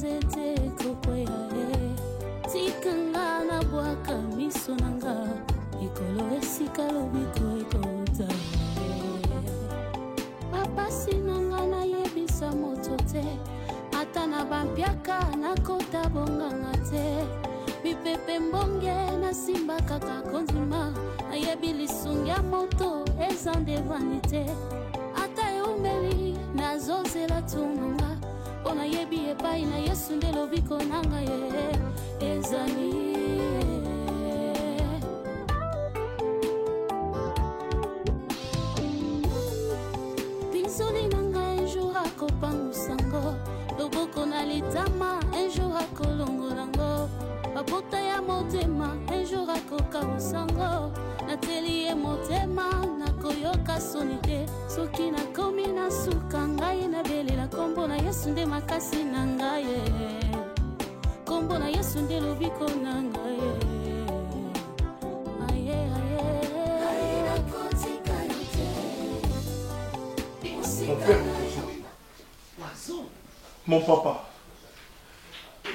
nzete kokwea tikanga na bwaka miso nanga ikolo esika lobiko ekota papa sinanga na yebisa moto te ata na bampiaka na kota bonganga te mipepe mbonge na simba kaka konzima na yebi lisungia moto ezande vanite ata eumeli na zozela tunanga ona yebi epai na yesu nde lobiko nanga ye ezali pinzoli nanga un jour akopangu sango loboko na litama un jour akolongolango babota ya motema un jour akoka sango nateli ye motema nakoyoka soni te soki nakomi na suka ngai nabelela kombo na yesu nde makasi na ngai kombo na yesu nde lobiko na ngai Mon père, mon papa.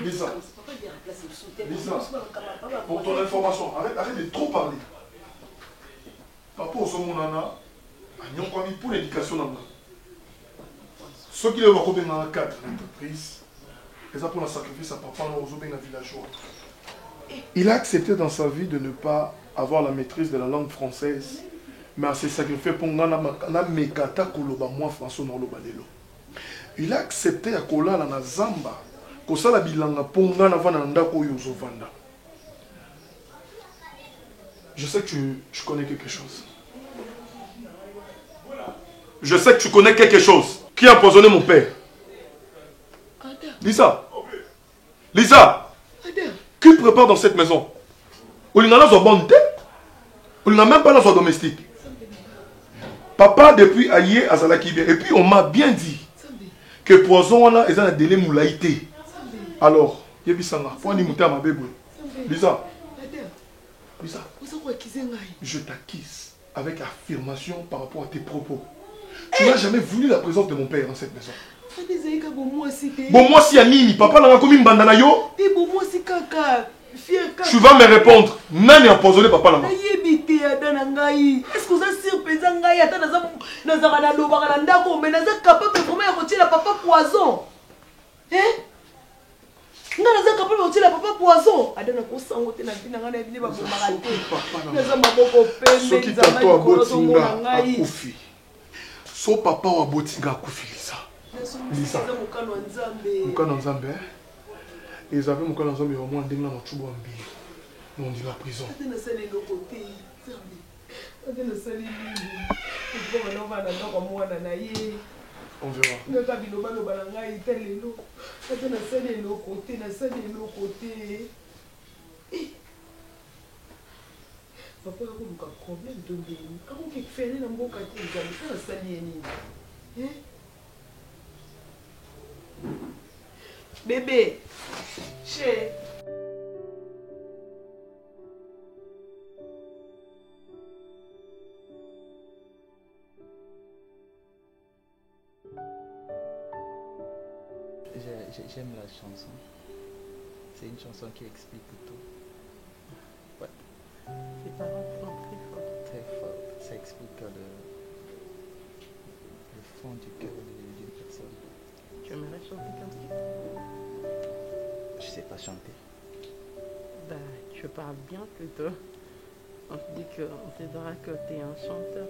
Lisa, pour ton information, arrête de trop parler. Papa, au sommet, nana, pour l'éducation. Ceux qui ont recouvert dans le cadre de l'entreprise, ils ont pour le sacrifice à papa dans le village. Il a accepté dans sa vie de ne pas avoir la maîtrise de la langue française, mais à se sacrifier pour il a accepté à kola na zamba kosala bilanga ponga na vana ndako yozo vanda. Je sais que tu connais quelque chose. Je sais que tu connais quelque chose. Qui a empoisonné mon père? Lisa. Lisa. Qui prépare dans cette maison? On n'a pas bonne tête. On n'a même pas la domestique. Papa depuis Aïe à Zalakibé. Et puis on m'a bien dit que poison là est un délai moulaïté. Alors, Yebisanga, faut ni mouter à ma bébé. Lisa. Lisa. Je t'acquise avec affirmation par rapport à tes propos. Tu n'as jamais voulu la présence de mon père dans cette maison. Bon, moi si Anini, papa n'a pas commis bandana yo. Tu vas me répondre. Nani a empoisonné papa là-bas. Est-ce que vous êtes sûr que vous êtes capable de retirer papa poison? Hein? Vous êtes capable de retirer papa poison? Ce qui t'attend à Botinga à Koufi. So papa wa Botinga à Koufi, Lisa. Lisa. Moukan Nzambe. Ils avaient Moukan Nzambe au moins d'un an au Chubambi. Nous on dit la prison. On verra. Bébé, chez. J'aime la chanson. C'est une chanson qui explique tout. Ouais. Les paroles sont très fortes. Très fortes. Ça explique le fond du cœur d'une personne. Tu aimerais chanter comme ça? Je sais pas chanter. Bah, tu parles bien plutôt. On te dit qu'on te dira que tu es un chanteur.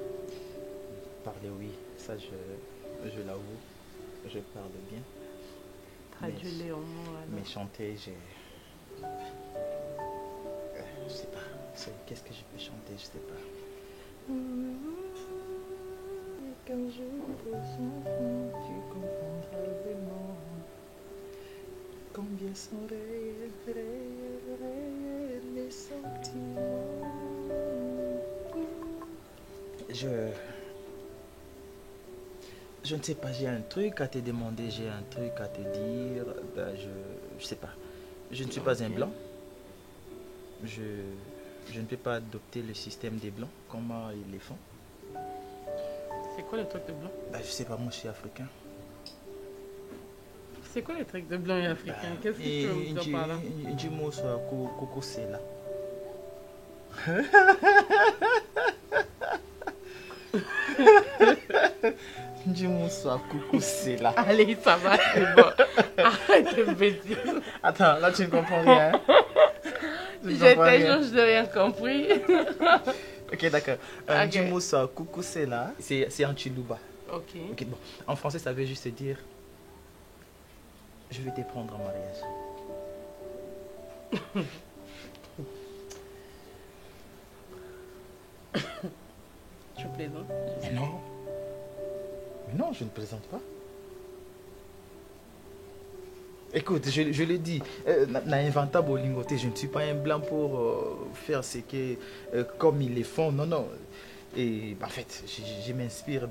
Parler, oui. Ça, je l'avoue. Je parle bien. Traduis-les en mots alors. Mais chanter, je sais pas. Qu'est-ce que je peux chanter? Je sais pas. Quand je pose mon front, tu comprendras vraiment combien sont réels les sentiments. Je ne sais pas, j'ai un truc à te demander, j'ai un truc à te dire. Ben, je sais pas. Je ne suis pas un blanc. Je ne peux pas adopter le système des blancs. Comment ils les font? C'est quoi le truc de blanc? Ben, je sais pas, moi je suis africain. C'est quoi les trucs de blanc et africain? Qu'est-ce que tu veux me dire par là? Dis-moi ça, Coco c'est là. Dis-moi ça, Coco c'est là. Allez, ça va, c'est bon. Arrête de bêtises. Attends, là tu ne comprends rien. J'étais juste de rien compris. Ok, d'accord. Ok. Dis-moi ça, Coco c'est là. C'est en Chiluba. Ok. Ok, bon. En français, ça veut juste dire je vais te prendre en mariage. Tu plaisantes? Non. Mais non, je ne plaisante pas. Écoute, je le dis, n'a inventé Bolingoté, je ne suis pas un blanc pour faire ce que comme ils les font, non, non. Et en fait, je m'inspire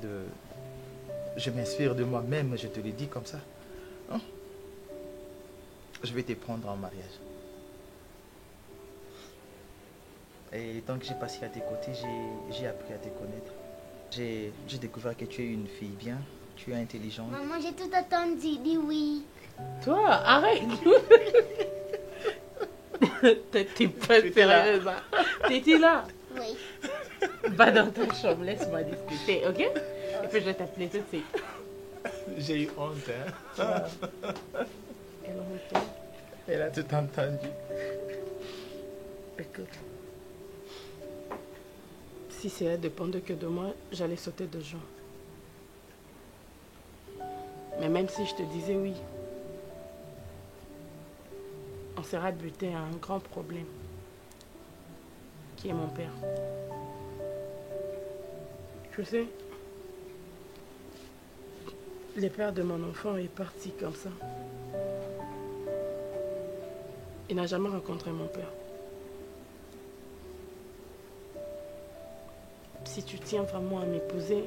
de moi-même, je te le dis comme ça. Hein? Je vais te prendre en mariage. Et tant que j'ai passé à tes côtés, j'ai appris à te connaître. J'ai découvert que tu es une fille bien, tu es intelligente. Maman, j'ai tout attendu, dis oui. Toi, arrête. T'es pas sérieuse. T'étais là. Oui. Va dans ta chambre, laisse-moi discuter, ok? Et puis je vais t'appeler tout de suite. J'ai eu honte, hein? Elle retourne. Elle a tout entendu. Écoute. Si ça dépendait que de moi, j'allais sauter de joie. Mais même si je te disais oui, on sera buté à un grand problème, qui est mon père. Tu sais, le père de mon enfant est parti comme ça. Il n'a jamais rencontré mon père. Si tu tiens vraiment à m'épouser,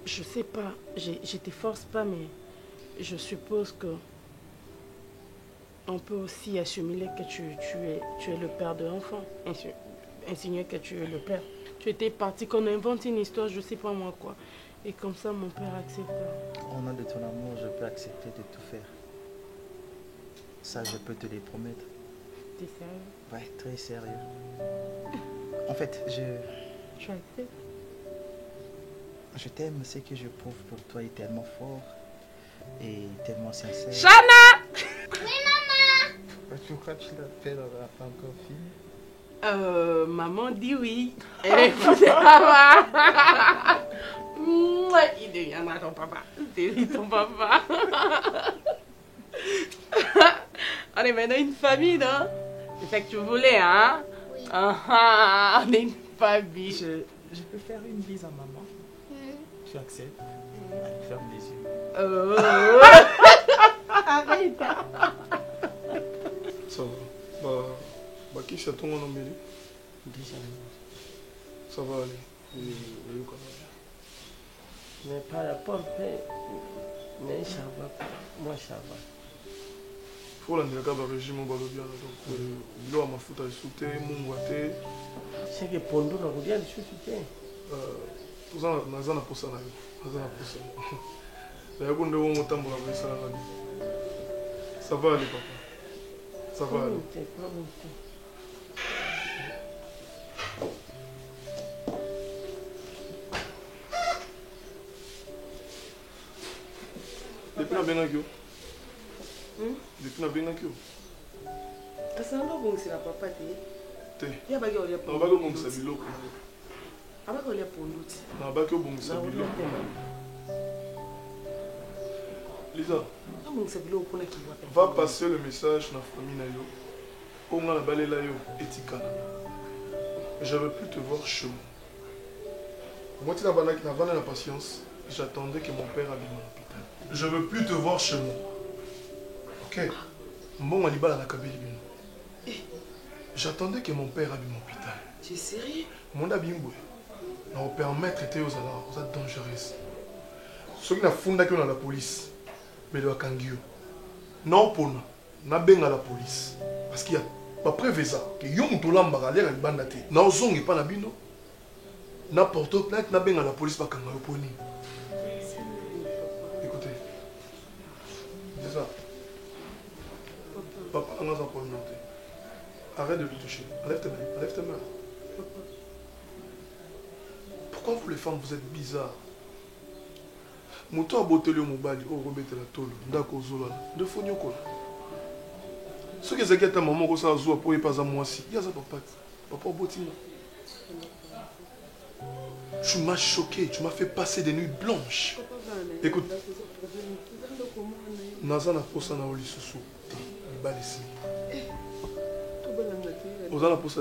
je sais pas, je te force pas, mais je suppose que on peut aussi assimiler que tu es le père de l'enfant, insinuer que tu es le père. Tu étais parti, qu'on invente une histoire, je sais pas moi quoi. Et comme ça, mon père accepte. Au nom de ton amour, je peux accepter de tout faire. Ça, je peux te le promettre. T'es sérieux? Ouais, très sérieux. En fait, Tu acceptes? je t'aime, ce que je prouve pour toi est tellement fort et tellement sincère. Chana! Pourquoi tu l'appelles encore fille? Maman dit oui. Elle écoute papa. Il deviendra ton papa. C'est ton papa. On est maintenant une famille, non? C'est ça que tu voulais, hein? Oui. On est une famille. Je peux faire une bise à maman. Tu acceptes? Allez, ferme les yeux. Arrête. Ça va. Bah, qui c'est ton nom, Mélie? Ça va aller. Mais pas la pompe, mais ça va. Moi, ça va. Faut l'anglais le régime au bien donc il a ma faute à sauter mon boité. C'est que Pondo n'a rien de suite. Tout ça n'a pas pour ça. D'ailleurs, on doit monter pour la ça. Ça va aller, papa. Ça va aller. Depuis la Benakio. Depuis la Benakio. Ça va bon, c'est la papa. Te. Il y a pas de Non, pas que bon, c'est biloko. Ah, pas de Pondo. Non, pas que bon, c'est biloko. Lisa, va passer le message dans la famille. On a balé là, etikana. Je ne veux plus te voir chez moi. Moi, tu n'as pas la patience. J'attendais que mon père abîme l'hôpital. Je ne veux plus te voir chez moi. Ok? Bon, on y va à la cabine. J'attendais que mon père abîme l'hôpital. Tu es sérieux? Mon abimbo. On permettre d'être aux dangereux. Ceux qui ont fondé la police. Mais le Kangio. Non, pour nous. Na benga la police. Parce qu'il y a pas prévu ça. Que yon to lamba aller à bandate. Na ozongi pas na bino. Na porto plainte na benga la police ba kanga yo poni. Écoutez. Papa, on a un problème. Arrête de le toucher. Enlève tes mains. Enlève tes mains. Pourquoi vous les femmes, vous êtes bizarres? Moto a beauté le mobile, oh Robert la tôle, ndako zola, de fonyokola. Ce que c'est que ta maman ça zoa pour y pas à moi si, y'a ça papa, papa botina. Tu m'as choqué, tu m'as fait passer des nuits blanches. Écoute, naza na posa na oli susu, balisi. Oza na posa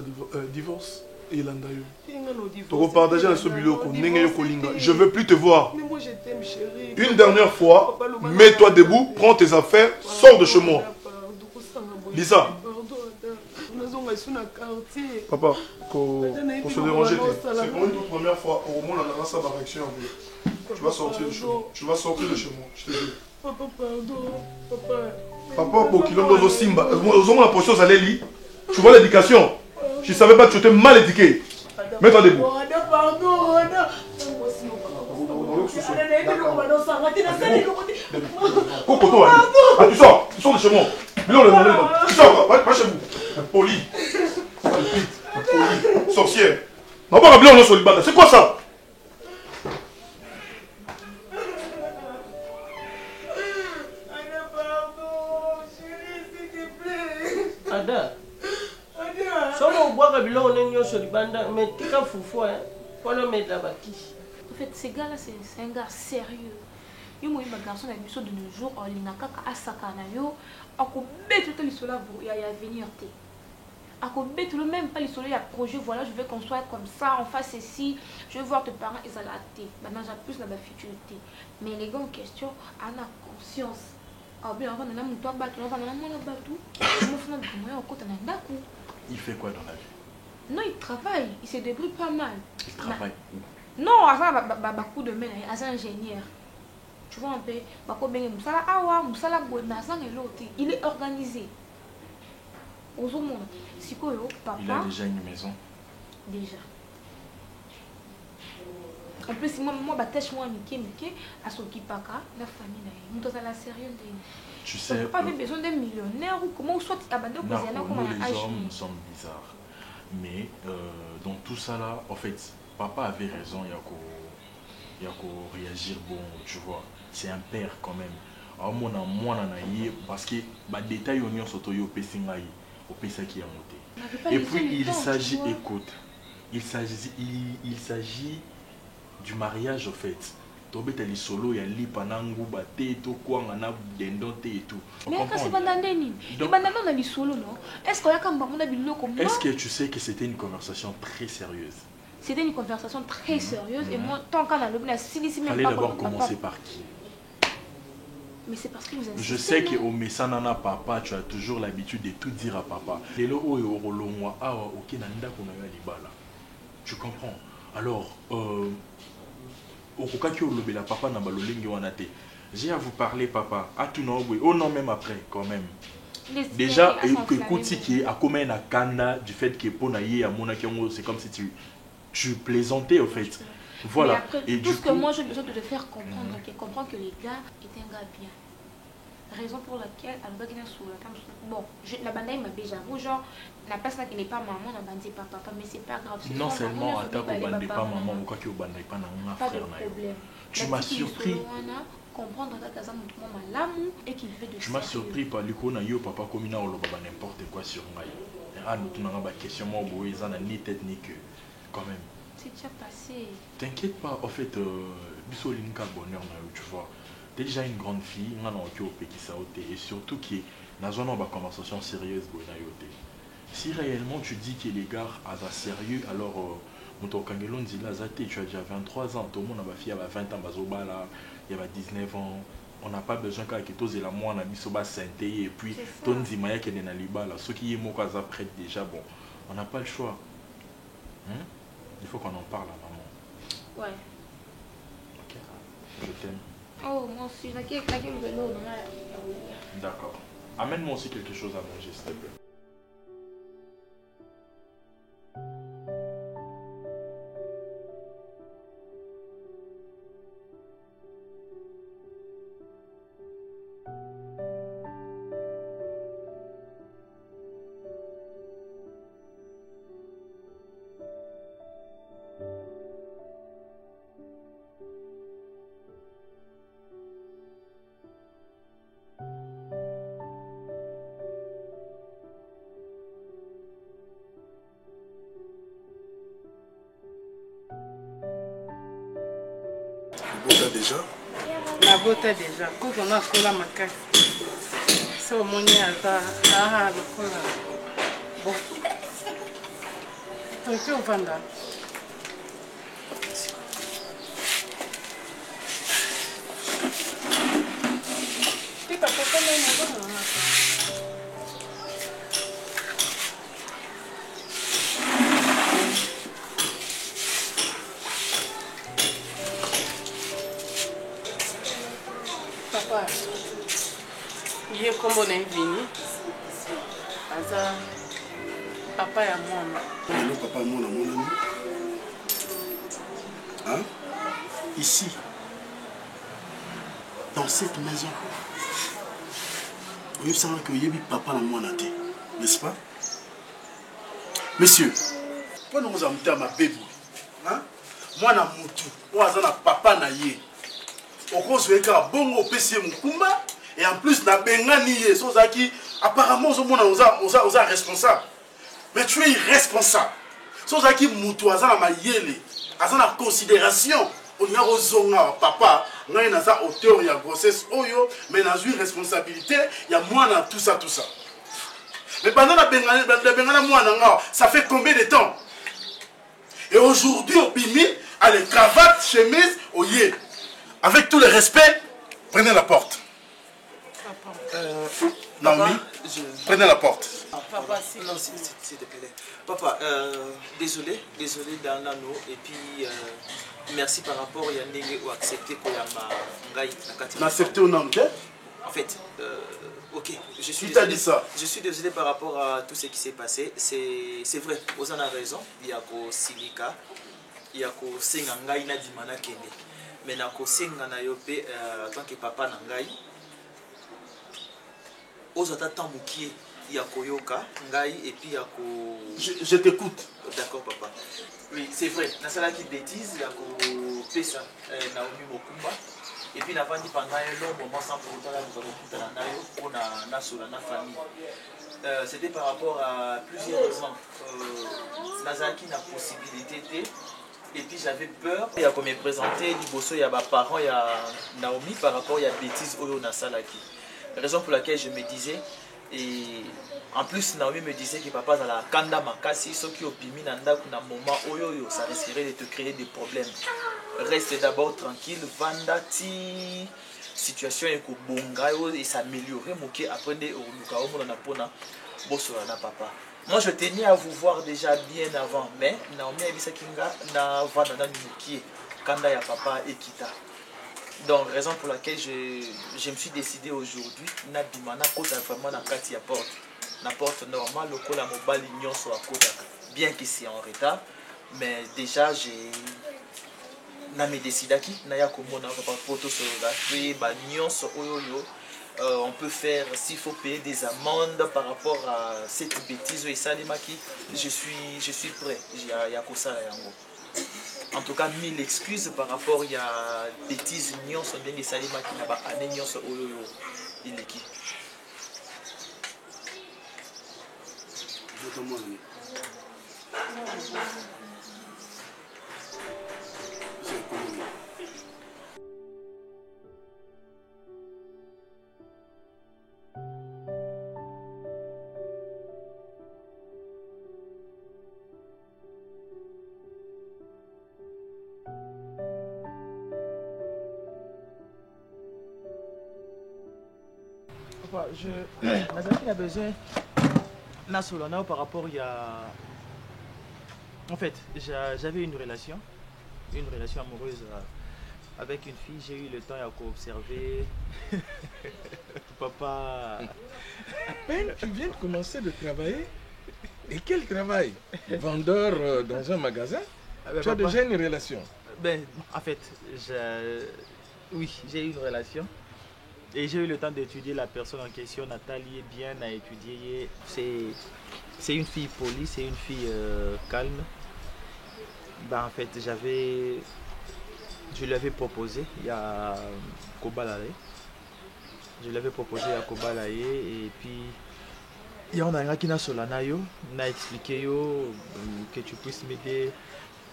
divorce. Et Landayo. Tu partager ce biloko. Je veux plus te voir. Mais moi je t'aime chérie. Une dernière fois, mets-toi debout, prends tes affaires, sors de chez moi. Lisa. Papa, pour se déranger, c'est pour une toute première fois. Au moins, on a sa réaction. Tu vas sortir de chez moi. Tu vas sortir de chez moi. Je te dis. Papa, pardon. Papa. Papa, pour qu'il ait Simba. Aux hommes, la position, ça lit. Tu vois l'éducation. Je ne savais pas que tu étais mal éduqué. Mets-toi debout. Tu sors de chez moi. Tu sors, va chez vous. Poli. Poli. Sorcière. C'est quoi ça? Ada. Somo boire biloko nini nyonso libanda mais tika fufu hein wana mettre baki. En fait ces gars là c'est un gars sérieux. Yo moi ma garçon na biso de nos jours linga kaka asaka na yo akobeta to lisolo ya venir te. Akobeta même pas lisolo ya projet voilà je veux qu'on soit comme ça on fasse ceci je veux voir tes parents ils allaient te. Maintenant j'ai plus la futurité. Mais les gars en question en a conscience. Ah bien avant na muto abatu avant na mwana batu. Mo funa comment on kota na ndaku. Il fait quoi dans la vie? Non, il travaille, il se débrouille pas mal. Il travaille où? Non, à beaucoup de mains, il est ingénieur. Tu vois un peu, il est organisé. Aux hommes, papa. Il a déjà une maison? Déjà. En plus, moi, moi, Mickey, à son kipaka, la famille, nous sommes sérieux. Tu sais, pas besoin d'un millionnaire ou comment soit abandonné nous les hommes nous sommes bizarres. Mais dans tout ça là, en fait, papa avait raison, il y a qu'à réagir bon, tu vois. C'est un père quand même. Alors moi parce que les détails on y sont au pessingaï, au pesa qui a monté. Et puis il s'agit, écoute, il s'agit du mariage en fait. Tobeta li solo ya li panangu bate to kwanga na dendonte et tout. Mais quand c'est bandandeni, il bandandon na li solo non. Est-ce qu'il y a comme bamona biloko? Est-ce que tu sais que c'était une conversation très sérieuse? C'était une conversation très sérieuse et moi tant qu'on a le bien si même pas. Fallait d'abord commencer par qui? Mais c'est parce que vous insistez. Je sais qu'au Messanana papa, tu as toujours l'habitude de tout dire à papa. Les lois au rolongwa awa ok nanda kuna ya libala. Tu comprends? Alors papa na balolingi wanate. J'ai à vous parler papa. À tout non oui. Oh non même après quand même. Déjà écoute qui est à combien na kanda du fait que pour naïe à mon c'est comme si tu plaisantais au fait. Voilà. Mais après, et tout ce que moi j'ai besoin de te faire comprendre, comprendre que les gars étaient un gars bien. Raison pour laquelle elle va gagner sur la table. Bon, la bande m'a déjà vous genre la place là qui n'est pas maman n'a bandé pas papa mais c'est pas grave. Non seulement attaque au bandé pas maman ou quoi que au bandé pas non pas de problème. Tu m'as surpris. Comprendre que ça montre moi l'amour et qu'il fait de. Tu m'as surpris par l'icône à yo papa comme ina oloba n'importe quoi sur moi. Ah nous n'avons pas question moi boy ça n'a ni tête ni queue quand même. C'est déjà passé. T'inquiète pas en fait bisolinka bonheur tu vois. T'es déjà une grande fille, on a et surtout qui est dans une conversation sérieuse. Si réellement tu dis que les gars sont sérieux, alors tu as déjà 23 ans, tout le monde a fait 20 ans, il y a 19 ans, on n'a pas besoin que tu aies la moine à santé et puis ton zimaya qui est dans l'ibala, ce qui est moi prête déjà, bon, on n'a pas le choix. Il faut qu'on en parle à maman. Ouais. Ok, je t'aime. Oh, moi aussi, d'accord. Amène-moi aussi quelque chose à manger, s'il te plaît. déjà? Nabota déjà. Koko na kola makasi. So moni ata lokola. Bon. Tonto vanda. Tika papa na ngona na. Papa, il est comme on est venu. Aza, papa et moi. Le papa et moi, mon ami. Hein? Ici, dans cette maison, vous savez que y a papa et moi, n'est-ce pas? Monsieur, pourquoi nous avons mis ma bébé? Hein? Moi, na mutu, moi, na papa na ye. Au cause de bongo PC Mukumba et en plus na bengani ye sozaki apparemment on a responsable mais tu es irresponsable sozaki mutu azana mayele azana considération on a rozonga papa ngai na za auteur ya grossesse oyo mais na une responsabilité ya moi na tout ça mais pendant la bengana moi na ça fait combien de temps et aujourd'hui au bimi à les cravates chemise oye. Avec tout le respect, prenez la porte. Naomi, prenez la porte. Papa, s'il te plaît. Papa, désolé dans l'anneau. Et puis, merci par rapport à Yandenge ou accepter pour Ngai. N'accepter ou non? En fait, ok. Qui t'a dit ça? Je suis désolé par rapport à tout ce qui s'est passé. C'est vrai, vous en avez raison. Il y a ko Silika, il y a ko Senga Ngai na Dimana Kende. Mais na kosenga na yo pe en tant que papa na ngai ozata tambuki ya koyoka ngai et puis ya ko je t'écoute. D'accord papa. Oui, c'est vrai. Na sala qui bêtise ya ko pesa Naomi Mokumba et puis na vandi pendant un long moment sans pour autant nous avons tout na yo pour na sola na famille. C'était par rapport à plusieurs raisons. Nazaki na possibilité et puis j'avais peur il y a comme me présenter liboso il y a mes parents il y a Naomi par rapport il y a bêtises au Nasalaki. Raison pour laquelle je me disais et en plus Naomi me disait que papa dans la kanda makasi ceux qui opimi nanda kuna moment oyo ça risquerait de te créer des problèmes. Reste d'abord tranquille vanda situation est bonga et s'améliorer moké après de oluka o mona pona boso na papa. Moi je tenais à vous voir déjà bien avant, mais Naomi a dit Kinga na vanda nuki kanda ya papa et kita. Donc raison pour laquelle je me suis décidé aujourd'hui na bimana kota vraiment na kati ya porte. Na porte normale le kola mobile union so à kota. Bien que c'est en retard, mais déjà j'ai na me décidé qui na ya komona papa photo sur la puis ba nyonso oyo. On peut faire, s'il faut payer des amendes par rapport à cette bêtise et Salimaki, je suis prêt. Il y a ça là. En tout cas, 1000 excuses par rapport à la bêtise nions sont bien des Salimaki là-bas, à nions il est qui. Nazaki a besoin Nasolana par rapport en fait j'avais une relation amoureuse avec une fille. J'ai eu le temps à observer papa. À peine tu viens de commencer de travailler. Et quel travail? Vendeur dans un magasin? Tu as déjà une relation? En fait oui, j'ai eu une relation. Et j'ai eu le temps d'étudier la personne en question. Nathalie est bien à étudier. C'est une fille polie, c'est une fille calme. En fait, je lui avais proposé il y a Kobalaye. Je lui avais proposé à Kobalaye et puis il y a un qui n'a solana yo, n'a expliqué yo que tu puisses m'aider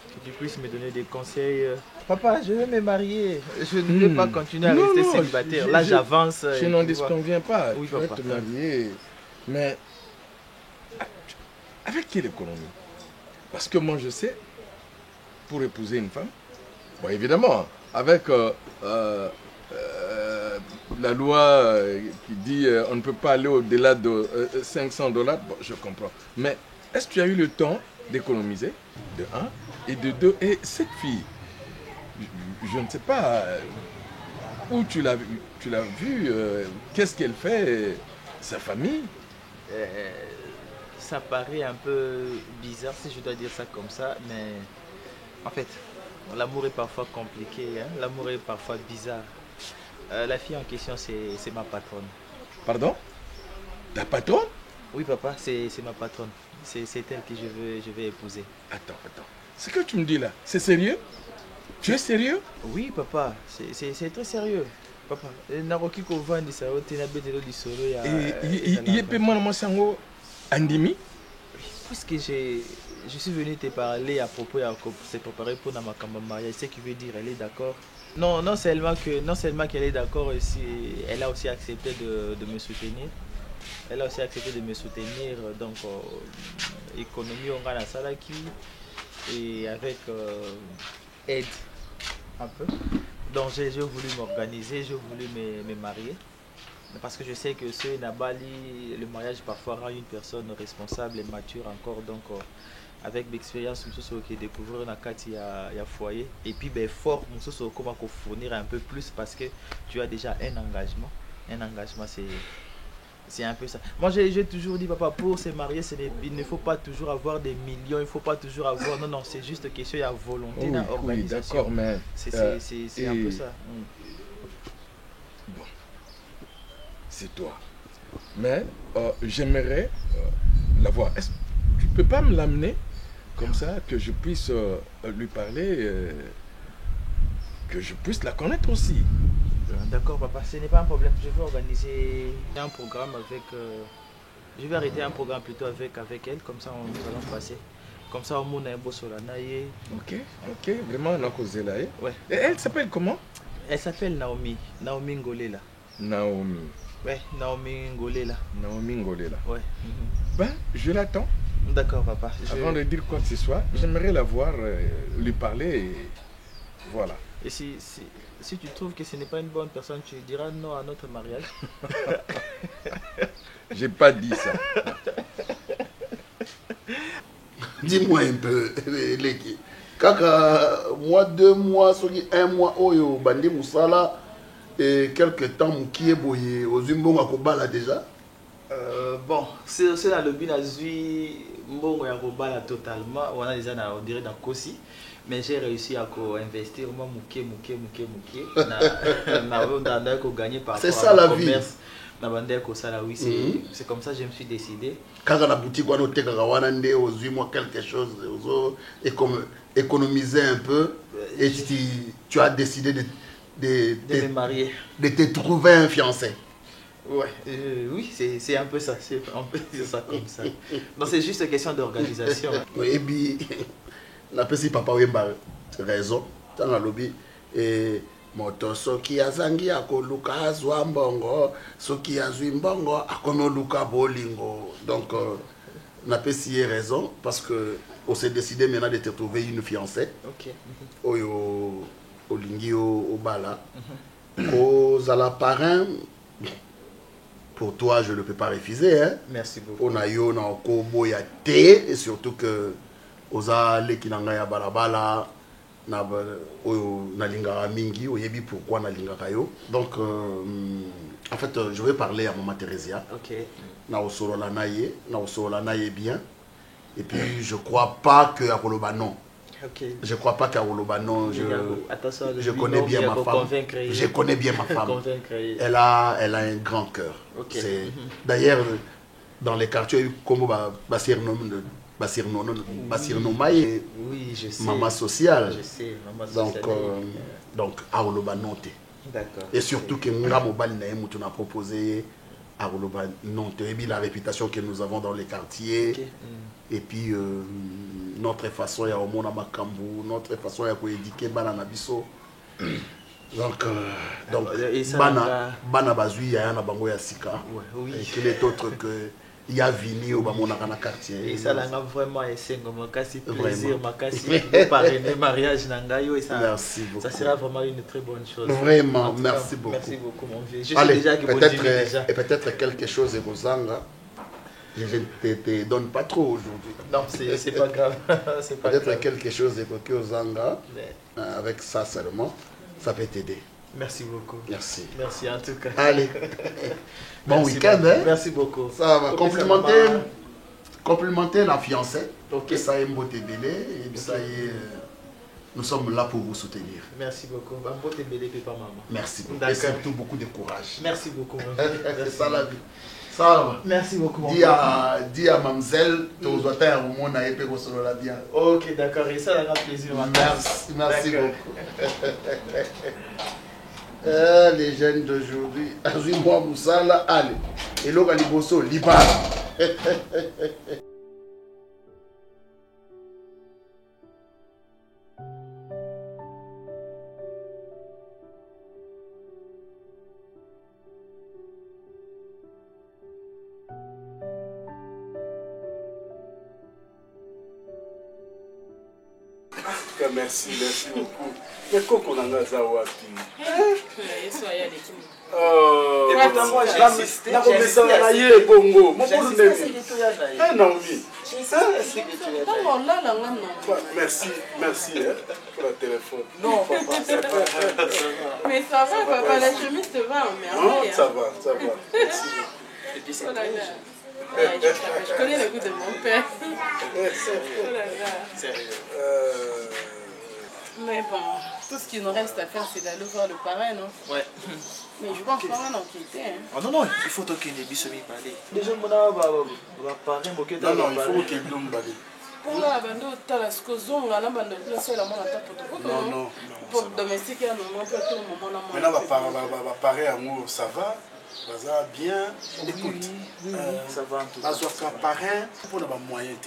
que tu puisses me donner des conseils. Papa, je vais me marier. Je ne vais pas continuer à rester célibataire. Là, j'avance. Je n'en disconviens pas. Oui, tu vas papa. te marier. Mais avec quelle économie? Parce que moi, je sais, pour épouser une femme, bon, évidemment, avec la loi qui dit on ne peut pas aller au-delà de $500, bon, je comprends. Mais est-ce que tu as eu le temps d'économiser, de un, et de deux, et cette fille, je ne sais pas où tu l'as vue, qu'est-ce qu'elle fait, sa famille? Ça paraît un peu bizarre si je dois dire ça comme ça, mais en fait, l'amour est parfois compliqué, hein? L'amour est parfois bizarre. La fille en question, c'est ma patronne. Pardon? Ta patronne? Oui, papa, c'est ma patronne. C'est elle que je vais épouser. Attends. Ce que tu me dis là, c'est sérieux? Tu es sérieux? Oui, papa, c'est très sérieux. Papa, naroki ko vandi sa otena betelo di solo ya. Et peut moi sango andimi? Puisque je suis venu te parler à propos de se préparer pour ma mariage, ce qui veut dire elle est d'accord. Non seulement qu'elle est d'accord, elle a aussi accepté de me soutenir. Elle a aussi accepté de me soutenir, donc économie on a la salaki et avec aide un peu. Donc j'ai voulu m'organiser, j'ai voulu me marier. Parce que je sais que ce Nabali, le mariage parfois rend une personne responsable et mature encore. Donc avec l'expérience, je suis découvrir dans il y a foyer. Et puis fort, je suis comment fournir un peu plus parce que tu as déjà un engagement. Un engagement, c'est un peu ça. Moi, j'ai toujours dit, papa, pour se marier, il ne faut pas toujours avoir des millions, il ne faut pas toujours avoir... Non, c'est juste question, il y a volonté, oui, organisation. Oui, d'accord, mais... C'est un peu ça. Bon, c'est toi. Mais j'aimerais la voir. Est-ce que tu ne peux pas me l'amener comme ça, que je puisse lui parler, que je puisse la connaître aussi? D'accord, papa, ce n'est pas un problème. Je vais organiser un programme avec... je vais arrêter un programme plutôt avec elle, comme ça nous allons passer. Comme ça, au monde, un beau solanaïe. Ok, vraiment, on a causé là. Ouais. Et elle s'appelle comment? Elle s'appelle Naomi. Naomi Ngolela. Naomi. Ouais, Naomi Ngolela. Naomi Ngolela. Ouais. Ben, je l'attends. D'accord, papa. Avant de dire quoi que ce soit, j'aimerais la voir, lui parler et voilà. Et si tu trouves que ce n'est pas une bonne personne, tu diras non à notre mariage. J'ai pas dit ça. Dis-moi un peu, Leki. Kaka, mois, 2 mois, 1 mois, oyo, bandi Moussala, et quelques temps, Moukié Boye, aux Zimbonga Kobala déjà. Bon, c'est là le Binazui, Mbongo Yakobala totalement, on dirait dans Kosi. Mais j'ai réussi à investir moi mouké. Gagner par c'est ça la vie. C'est comme ça que je me suis décidé. Quand la boutique on a quelque chose, économiser un peu et tu as décidé de me marier, de te trouver un fiancé. Ouais, oui, c'est un peu ça, on peut dire ça comme ça. Donc c'est juste une question d'organisation. Et puis na pesi papa wemba raison dans la lobby et moto soki azangi akoluka azwa mbongo soki azwi mbongo akomoluka bolingo. Donc na pesi raison parce que on s'est décidé maintenant de te trouver une fiancée. OK. Oyo olingi au bala. Kozala parrain. Pour toi, je ne peux pas refuser. Hein? Merci beaucoup. On a eu un kobo ya té et surtout que oza leki nanga ya balabala na lingara mingi oyebi pourquoi na lingara yo. Donc en fait je vais parler à maman Thérésia. OK. Na osolola naye bien et puis je crois pas que akoloba non. OK. Je crois pas qu'Aroloba non, je connais bien ma femme. Je connais bien ma femme. Elle a un grand cœur. Okay. D'ailleurs dans les quartiers comme Basir Nomaye, oui, je sais. Maman sociale. Je sais, maman sociale. Donc Aroloba Nonte. D'accord. Et surtout que Nga Mobali Naïmoutou a proposé Aroloba Nonte. Et puis la réputation que nous avons dans les quartiers. Okay. Et puis notre façon ya omona makambo, notre façon ya koéduquer bana na biso. Donc bana bazui ya na bango ya sika. Et qu'il est autre que il y a Vini au Bamonaka na quartier. Et ça l'a vraiment essayé comme casse plaisir, ma casse parrainer mariage nangayo et ça. Merci beaucoup. Ça sera vraiment une très bonne chose. Vraiment, merci beaucoup. Merci beaucoup mon vieux. Je Allez, sais déjà que peut-être quelque chose et Rosanga. Je ne te donne pas trop aujourd'hui. Non, c'est pas grave. Peut-être quelque chose et Rosanga. Avec ça seulement, ça peut t'aider. Merci beaucoup. Merci. Merci en tout cas. Allez. Bon week-end, hein? Merci beaucoup. Ça va. Complimenter la fiancée. Ok. Ça y est, beauté belé. Et ça y est, nous sommes là pour vous soutenir. Merci beaucoup. Beauté belé, papa, maman. Merci beaucoup. Et surtout beaucoup de courage. Merci beaucoup. C'est ça la vie. Ça va. Merci beaucoup. Dis à mademoiselle, tu dois faire un moment à épée sur la bien. Ok, d'accord. Et ça, ça grand plaisir. Merci beaucoup. Les jeunes d'aujourd'hui, Azui-moi Moussala, allez. Et l'eau à Liboso, Liban. Merci beaucoup. Mais comment on a ça wapi? Et pourtant moi j'ai insisté. Merci pour le téléphone. Non, papa, c'est pas vrai. Mais ça va, papa, la chemise te va, mais ça va. Merci. Et puis c'est je connais le goût de mon père. Sérieux. Mais bon, tout ce qu'il nous reste à faire, c'est d'aller voir le parrain, non? Ouais. Mais je pense pas en enquêter. Hein. Oh non, il faut qu'il y ait des bisous parler. Déjà, mon parrain, non, il faut qu'il y ait des parler. Pour la bande, tu as la scozon, la bande de place, la monnaie à ta non. Pour domestiquer un moment, tout le moment. Maintenant, pareil, amour, ça va. Ça va bien. Écoute, ça va en tout cas. Parce parrain, pour les moyens.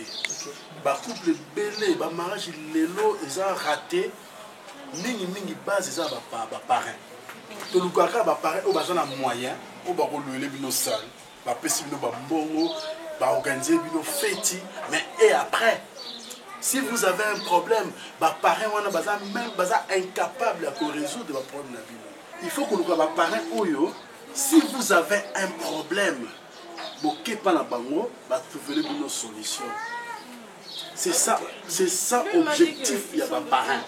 Le couple belé, le mariage, ils ont raté. Mingi base, ils ont parrain. Donc, le parrain, ils ont moyen. Ils ont une salle. Ils ont organisé une fête. Mais et après, si vous avez un problème, parrain, on est même incapable de résoudre le problème. Il faut que le parrain, si vous avez un problème, vous ne pas la bango, trouver une solution. C'est ça l'objectif, il y a un parrain.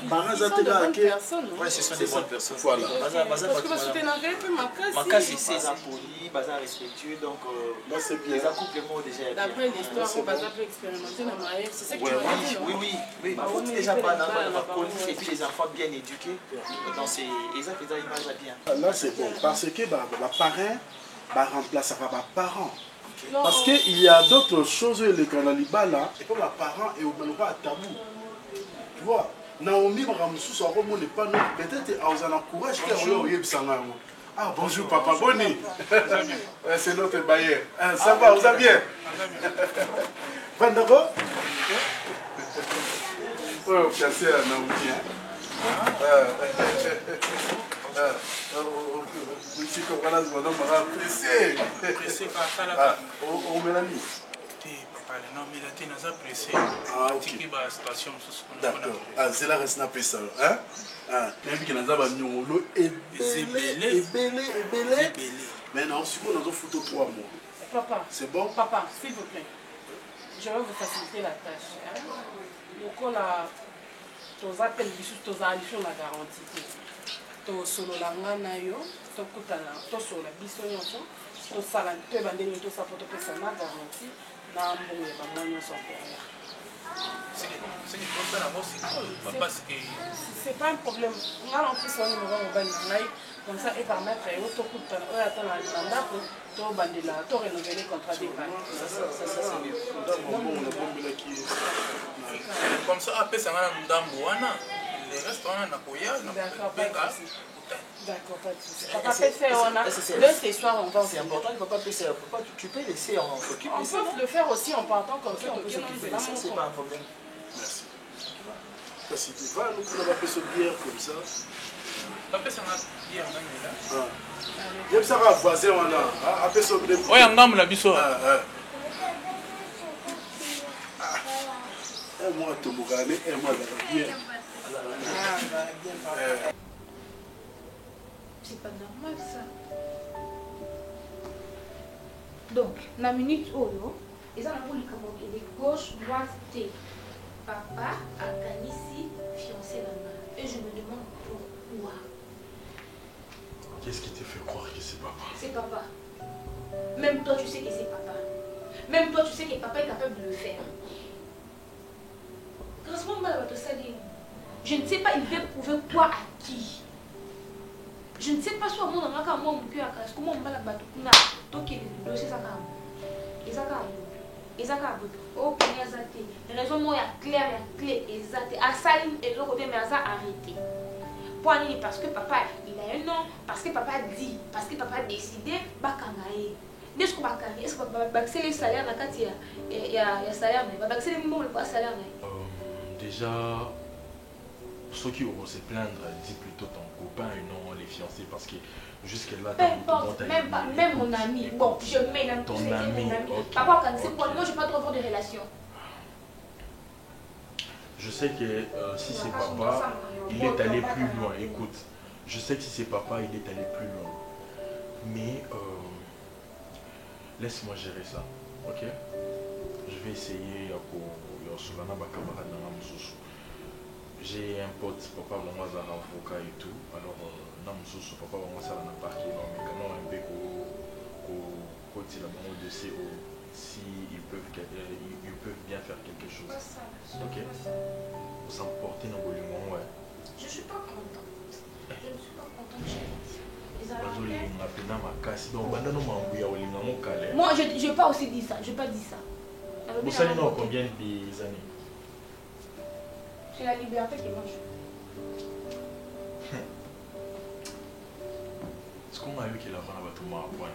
Parrain, c'est des bonnes personnes. Oui, ce sont des bonnes personnes. Voilà. Parce que c'était un peu ma casse, c'est poli, respectueux, donc c'est bien. Les accouplements déjà. D'après l'histoire, on va expérimenter dans le mariage. C'est ça que tu m'as dit, non? Oui. Il faut déjà pas et puis les enfants bien éduqués. Donc c'est exactement l'image bien. Là, c'est bon. Parce que le parrain remplacera les parents. Parce qu'il y a d'autres choses, les canalibas là, et comme les parents et au pas tabou. Tu vois? Naomi Ramsous n'est pas nous. Peut-être qu'on a courage. Ah, bonjour papa, Boni. C'est notre bailleur. Ça va, vous allez bien? Vandabo? Oh, merci à Naomi. Si tu comprends, je vais pressé. Pressé par la au Mélanie. Non, mais la tête n'a pas pressé. Ah, ok. D'accord. C'est là que ça n'a ça. Hein? Même qu'il n'a pas mis au lot et belé. Mais non, si vous avez photo 3 mois. Papa. C'est bon? Papa, s'il vous plaît. Je vais vous faciliter la tâche. Donc, on a tous appels, tous allions la garantie. Tous solo la ngana yo, tous kutana, tous solo la bisonyoso, tous salan, tous bandeni, tous sapoto pesana garantie. C'est pas un problème. On a en plus un numéro mobile comme ça et permettre à auto coup de attendre un mandat pour bandela, pour rénover les contrats des bails. Ça c'est mieux. Comme ça après ça on a un le reste on a nakoya. D'accord, pas de soucis. Papa peut faire, on a deux soirs, on va. C'est important, papa peut faire. Papa, tu peux laisser, on s'occupe. On peut le faire aussi en partant comme ça. On peut s'occuper, ça c'est pas un problème. Merci. Parce que tu vas nous faire une bière comme ça. Papa, c'est un bière, on a. J'aime ça, voisin, on a. Après ça, on a. Oui, on a un biseau. Un mois, tu m'as gagné, un mois, la bière. C'est pas normal ça. Donc, la minute Oyo, ils ont les gauche, droite, T. Papa a gagné ici, fiancé là-bas. Et je me demande pourquoi. Qu'est-ce qui te fait croire que c'est papa? C'est papa. Même toi, tu sais que c'est papa. Même toi, tu sais que papa est capable de le faire. Je ne sais pas, il veut prouver quoi à qui. Je ne sais pas si on a un peu à cœur. Comment on va la battre? Donc, il dossier ça quand même. Et ça quand même. Et ça quand même. Oh, il y a des raisons, moi, il y a clair, exact. À ça, et l'autre côté, mais à ça, arrêté. Parce que papa, il a un nom, parce que papa dit, parce que papa a décidé, bakangaye. Est-ce que papa, c'est les salaires, il y a salaire, mais c'est les mots, le salaire. Déjà, ceux qui vont se plaindre, dis plutôt ton copain et non les fiancés, parce que jusque-là, peu importe, même mon ami. Bon, je mets dans ton ami. Okay. Papa, quand c'est quoi, moi, je n'ai pas trop avoir de relation. Je sais que si c'est papa, il est allé plus loin. Écoute, je sais que si c'est papa, il est allé plus loin. Mais laisse-moi gérer ça, ok? Je vais essayer pour j'ai un pote, papa va un avocat et tout. Alors, papa va ça dans parquet, mais quand un peu côté là au dossier si ils peuvent bien faire quelque chose. Ok. Vous s'emporter dans le volume, ouais. Je suis pas contente. Je ne suis pas contente, chérie. Moi, je n'ai pas aussi dit ça. Je n'ai pas dit ça. Vous savez non combien des années? C'est la liberté qui mange. Est-ce qu'on a eu qu'il a fait un bâtiment à point?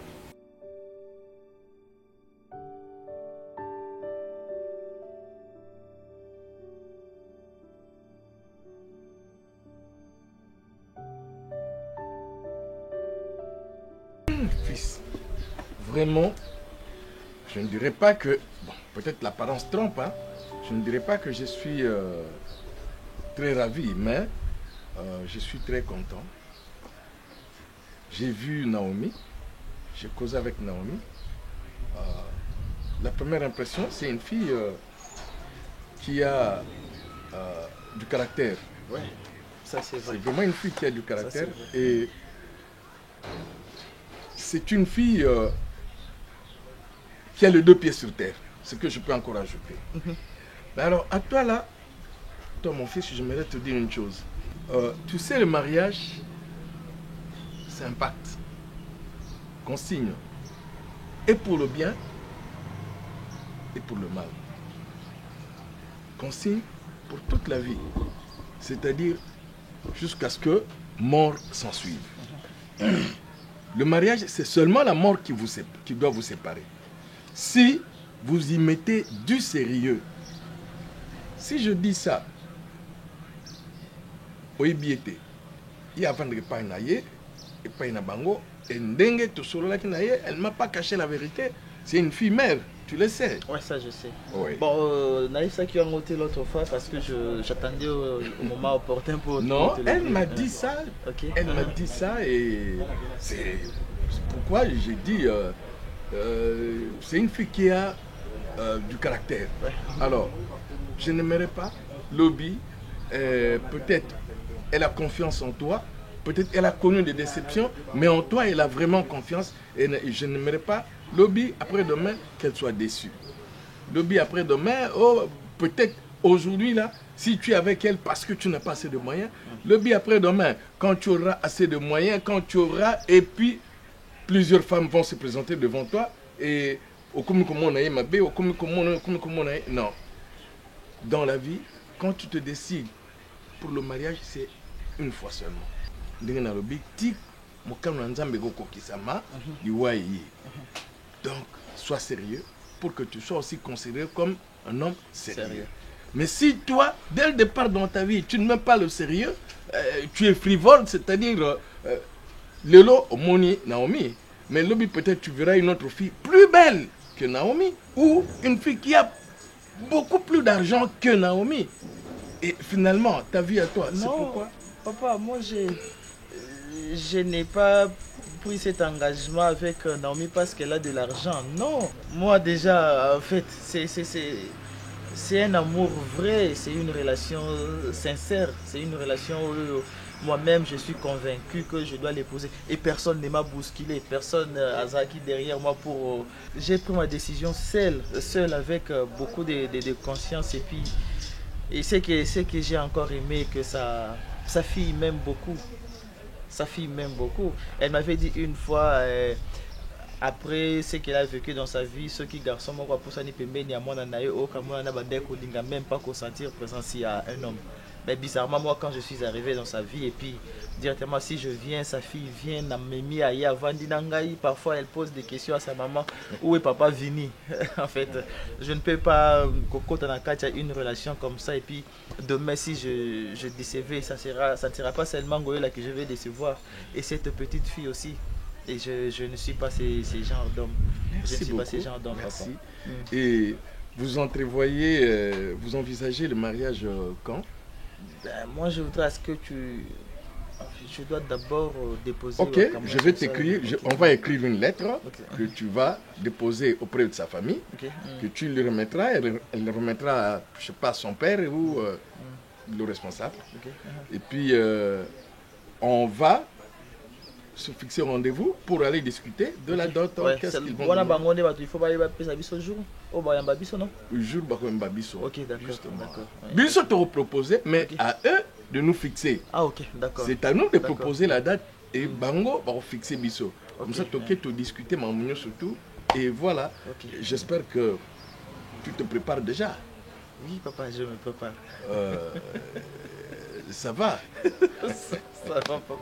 Fils, vraiment, je ne dirais pas que... Bon, peut-être l'apparence trompe, hein. Je ne dirais pas que je suis très ravi, mais je suis très content. J'ai vu Naomi, j'ai causé avec Naomi. La première impression, c'est une fille qui a du caractère. Ouais, ça c'est vrai. C'est vraiment une fille qui a du caractère. Et c'est une fille qui a les deux pieds sur terre. Ce que je peux encore ajouter. Mais alors, à toi là, toi mon fils, j'aimerais te dire une chose. Tu sais, le mariage, c'est un pacte qu'on signe. Et pour le bien, et pour le mal. Qu'on signe pour toute la vie. C'est-à-dire jusqu'à ce que mort s'ensuive. Le mariage, c'est seulement la mort qui doit vous séparer. Si vous y mettez du sérieux. Si je dis ça, oyebiete, il y a vendre pas une aïe, et pas une bango, et ndenge to solo la kinaye, elle m'a pas caché la vérité. C'est une fille mère, tu le sais. Ouais, ça je sais. Oui. Bon, Naïssa qui a monté l'autre fois parce que j'attendais au moment opportun pour... Non, elle m'a dit ça. Okay. Elle m'a dit ça et c'est pourquoi j'ai dit c'est une fille qui a du caractère. Ouais. Alors, je n'aimerais pas Lobby, peut-être elle a confiance en toi, peut-être elle a connu des déceptions, mais en toi elle a vraiment confiance et je n'aimerais pas Lobby après-demain qu'elle soit déçue. Lobby après-demain, oh, peut-être aujourd'hui là, si tu es avec elle parce que tu n'as pas assez de moyens, Lobby après-demain, quand tu auras assez de moyens, quand tu auras, et puis plusieurs femmes vont se présenter devant toi et non. Dans la vie, quand tu te décides pour le mariage, c'est une fois seulement. ndenge nalobi tik mokano na nzambe kokokisama liwa eye. Donc sois sérieux pour que tu sois aussi considéré comme un homme sérieux. Mais si toi, dès le départ dans ta vie, tu ne mets pas le sérieux, tu es frivole, c'est-à-dire Lelo Omoni Naomi, mais lobby peut-être tu verras une autre fille plus belle que Naomi ou une fille qui a beaucoup plus d'argent que Naomi. Et finalement, ta vie à toi, c'est pourquoi? Papa, moi je n'ai pas pris cet engagement avec Naomi parce qu'elle a de l'argent. Non, moi déjà, en fait, c'est un amour vrai, c'est une relation sincère, c'est une relation où moi-même je suis convaincu que je dois l'épouser. Et personne ne m'a bousculé, personne a zaki derrière moi pour... J'ai pris ma décision seule avec beaucoup de conscience. Et puis, c'est que j'ai encore aimé que sa fille m'aime beaucoup. Sa fille m'aime beaucoup. Elle m'avait dit une fois... après ce qu'elle a vécu dans sa vie, ceux qui garçons m'ont pour ça ni pembe ni à moi n'anaye aucun moi n'abandonne kodinga même pas consentir présence à un homme. Mais bizarrement moi quand je suis arrivé dans sa vie et puis directement si je viens, sa fille vient na memi aya vandi nangai, parfois elle pose des questions à sa maman où est papa Vini. En fait, je ne peux pas cocoter dans une relation comme ça et puis demain si je décevais, ça ne sera pas seulement Goyola que je vais décevoir et cette petite fille aussi. Et je ne suis pas ces genres d'hommes. Je ne suis pas ces genres d'hommes. Merci. Et vous entrevoyez, vous envisagez le mariage quand? Moi, je voudrais que je dois d'abord déposer... Ok, je vais t'écrire, on va écrire une lettre que tu vas déposer auprès de sa famille, que tu lui remettras, elle le remettra, je ne sais pas, son père ou le responsable. Et puis, on va se fixer un rendez-vous pour aller discuter de la dot. Qu'est-ce qu'ils vont dire? Il faut pas aller au jour. Au Babiso, non? Le jour Babiso. Ok, d'accord. Biso te proposer, mais à eux de nous fixer. Ah, ok, d'accord. C'est à nous de proposer la date et Bango va fixer Biso. Comme ça, tu as discuté, mais surtout. Et voilà, j'espère que tu te prépares déjà. Oui, papa, je me prépare. Ça va. Ça va, papa.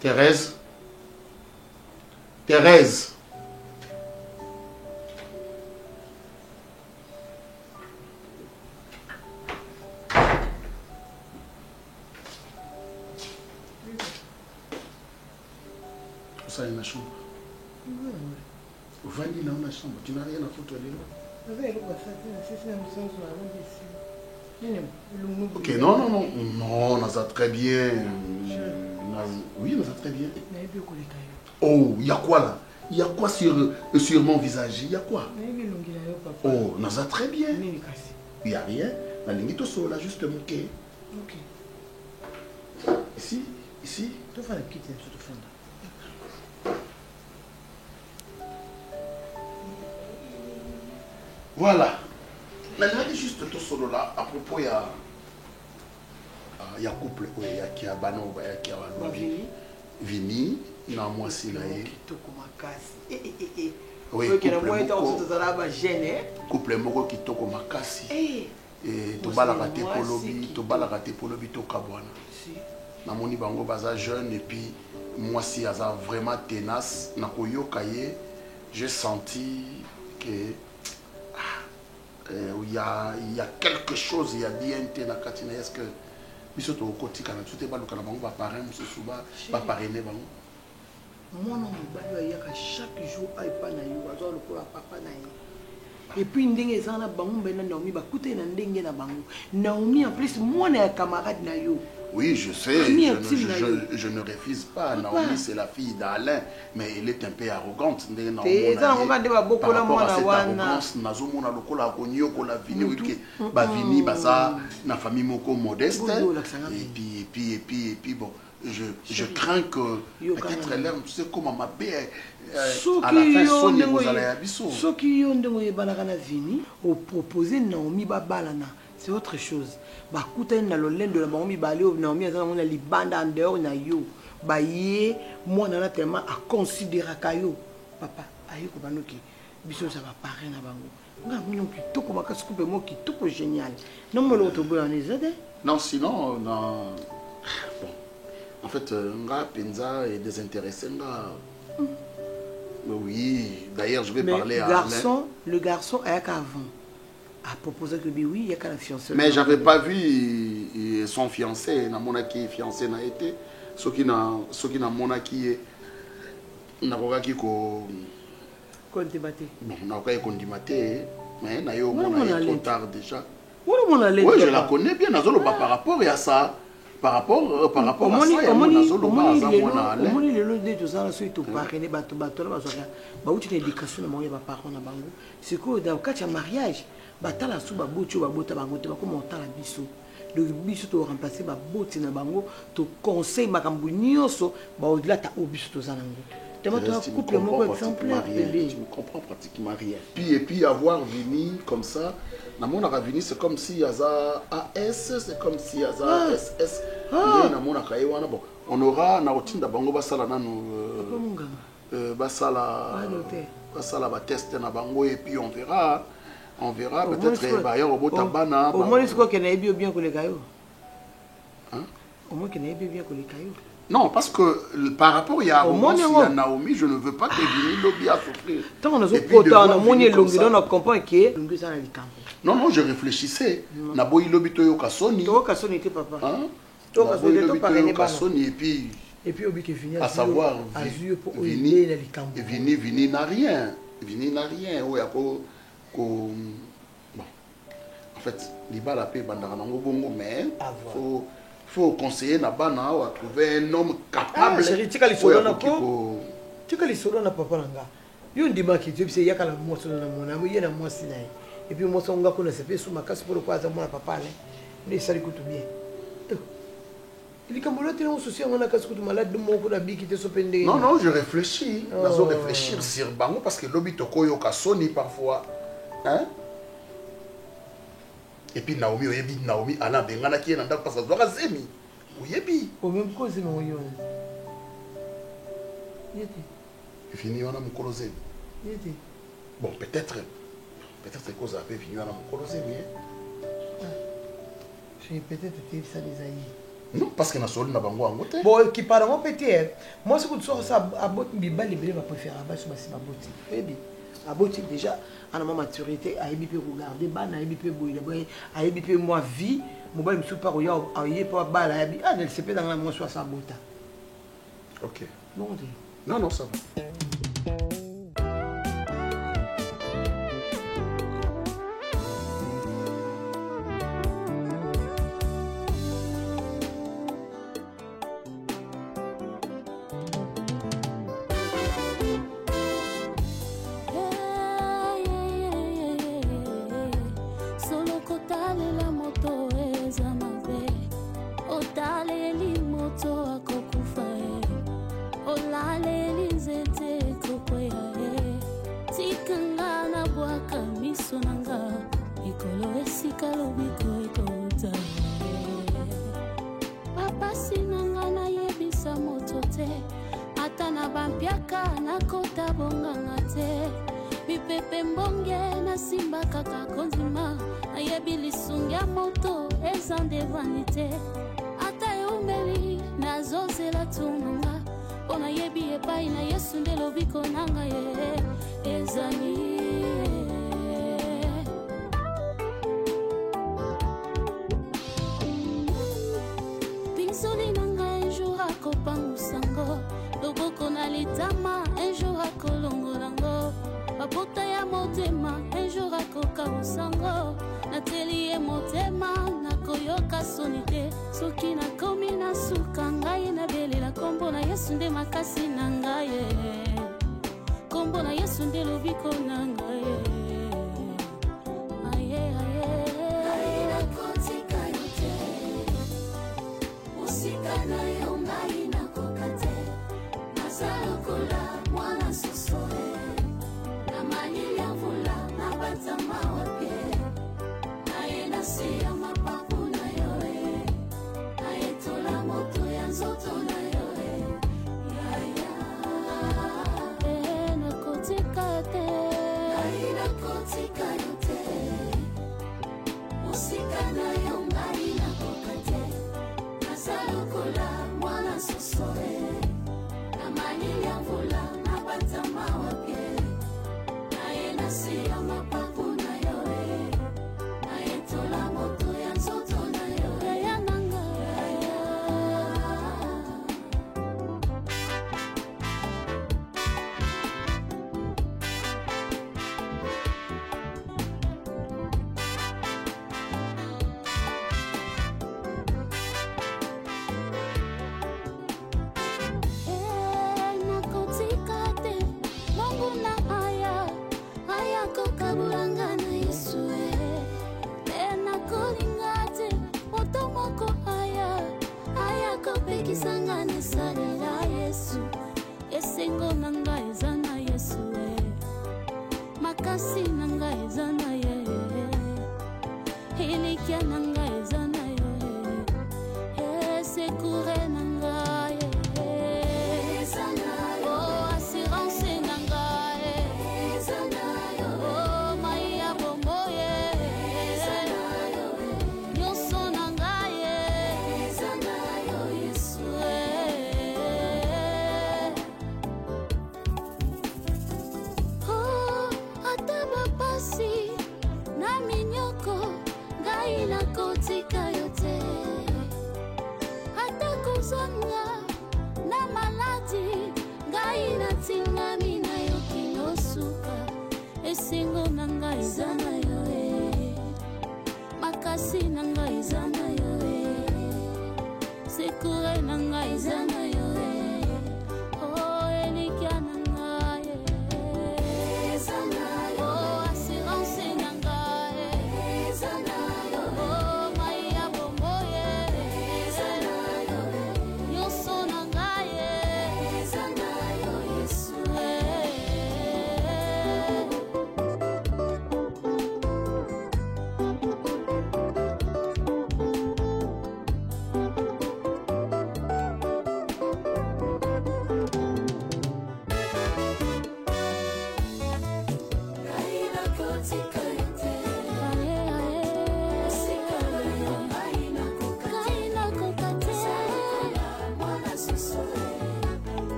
Thérèse. Thérèse. Ça est ma chambre. Vanille dans ma chambre. Tu n'as rien à foutre de Ok, non, on a très bien. Oui, on a très bien. Oh, il y a quoi là? Il y a quoi sur mon visage? Il y a quoi? Oh, on a très bien. Il n'y a rien. La ligne est sur là, juste moqué. Ici. Voilà. Maintenant, juste tout solo là, à propos, il y a couple, il y a qui a Bano, il y a qui a Vini, il y a moi aussi là. Oui, couple moko qui toko makasi. et tobalaka te polobi tokabwana namoni bango baza jeune et puis moi si aza vraiment tenace na koyoka ye j'ai senti que il y a quelque chose, il y a DNT na katina. Est-ce que biso to kotika na tout ba lokala bango ba parrain mususu ba parrainer bango. Moi non ba yo ya chaque jour ay pa na yo azo lokola papa na ye. Et puis ndenge ezana bango mbena Naomi ba kuté na ndenge na bango. Naomi en plus moi na camarade na yo. Oui, je sais, je ne refuse pas. Naomi, c'est la fille d'Alain, mais elle est un peu arrogante. Par rapport à cette arrogance, Nazomona lokola konyo kola vini wiki ba vini baza na famille moko modeste. Et puis bon, je crains que peut-être l'herbe, tu sais comment ma belle à la fin sonne vous allez à biso. Ce qui yon de moye balagana vini au proposer Naomi ba balana. C'est autre chose. Ba kuta na lolendo de la Naomi ba leo Naomi azana mona libanda en dehors na yo. Ba ye moi na tellement à considérer kayo. Papa ayo ko banoki biso ça va parler na bango. Nga mino ki toko makasi coupe mo ki toko génial. Non mo lo to boya nezade. Non sinon non bon. En fait nga penza est désintéressé nga. Oui, d'ailleurs je vais parler à Alain. Le garçon est avant. A proposé que oui, il y a qu'un fiancé. Mais j'avais pas vu son fiancé, na monaki fiancé na été, ce qui na monaki na kokaki ko condimate. Bon, na kokaki condimate, mais na yo mona trop tard déjà. Oui, je la connais bien nazolo par rapport à ça. Par rapport à ça, il nazolo ba za mona ale. Omoni lelo de to ça so to parrainer bato la bazoka. Ba uti l'éducation na moya ba parents na bango. C'est que dans cas de mariage batala sous ba botu ba bota bango te ba ko monta la biso donc biso to remplacer ba boti na bango to conseil makambu nyonso ba au-delà ta obiso to zanango tellement to couple moko exemplaire bébé je me comprends pratiquement rien et puis avoir vini comme ça na mona ka vini c'est comme si yaza AS c'est comme si yaza SS na mona ka ewana bon on aura na otinda bango basala nanu basala ba test na bango et puis on verra peut-être bailleurs au botabana au moins c'est quoi qu'il y a bien que les cailloux au moins qu'il y a bien que les cailloux non parce que par rapport à Naomi je ne veux pas que Vini lobby à souffrir tant on a ce potin on monnaie longue on comprend que longue ça les camps non je réfléchissais na boy lobby to kasoni était papa to kasoni et puis obi que Vini à savoir Vini n'a rien où bon, en fait, l'Iba la paix bandara nango bongo mais faut conseiller Nabana à trouver un homme capable. Chérie, tu as les solos na po. Tu as les solos na papa nanga. Yo ndima ki tu sais ya kala mo solo na mona mo yena mo sinai. Et puis mo songa ko na sepe sous ma casse pour quoi za mona papa ne. Ne sali kutu bien. Il comme l'autre on souci on a casse kutu malade de mo ko na biki te sopende. Non, je réfléchis. Nazo réfléchir sur bango parce que lobi to koyo ka soni parfois. Hein? Et puis Naomi, Naomi, Alain Bengana qui est dans le passage de la Zemi. Oui, au même cause, c'est mon yon. Il finit on a mon colosé. Bon, peut-être c'est cause après fini on a mon colosé, mais. Peut-être que ça les aïe. Non, parce que na solo na bango angote. Bon, qui parle peut-être. Moi, c'est que tu sors ça à bot biba libéré ma préférée à bas sur ma boti. Baby. À boti déjà. À ma maturité, à ébiper regarder, à ébiper boire, à ébiper moi vie, mon bain me soupe par oya, à y pas bal, à ébiper, ah, elle se fait dans la mois soit sa bota. Ok. Non, ça va. mopepe mbonge na simba kaka kondima nayebi lisungi ya moto eza nde vanité ata eumeli nazozela tunanga mpo nayebi epai na Yesu nde lobiko na ngai ezali pinsoli na ngai un jour akopangusango loboko na litama un jour akolongolango babota ya motema un jour akokabusango nateli ye motema nakoyoka soni te soki nakomi na suka ngai nabelela kombo na Yesu nde makasi na ngai kombo na Yesu nde lobiko na ngai musika na yo ngai nakoka te naza lokola mwana sosore na malili ya mvula na batama wapie naye nasi ya mapapu na yo nayetola moto ya nzoto na yo nakotika te ngai nakotika yo te musika na yo ngai nakoka te naza lokola mwana sosore na malili ya mvula na batama wapie naye nasi ya mapapu na yo nayetola moto ya nzoto na yo yananga kokabulanga na Yesu pena kolinga te moto moko aya kopekisanga na salela Yesu esengo na ngai eza na Yesu makasi na ngai eza na ye elikia na ngai eza na ye sekure na ngai eza na yo assurance na ngai eza na na minyoko ngai nakotika yo te ata kozwanga na maladi ngai natingami na yo kinosuka esengo na ngai eza na yo makasi na ngai eza na yo sekure na ngai eza na yo elikia na ngai eza na yo assurance na ngai eza na yo maya bomboye eza na yo nyonso na ngai eza na yo Yesu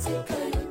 Take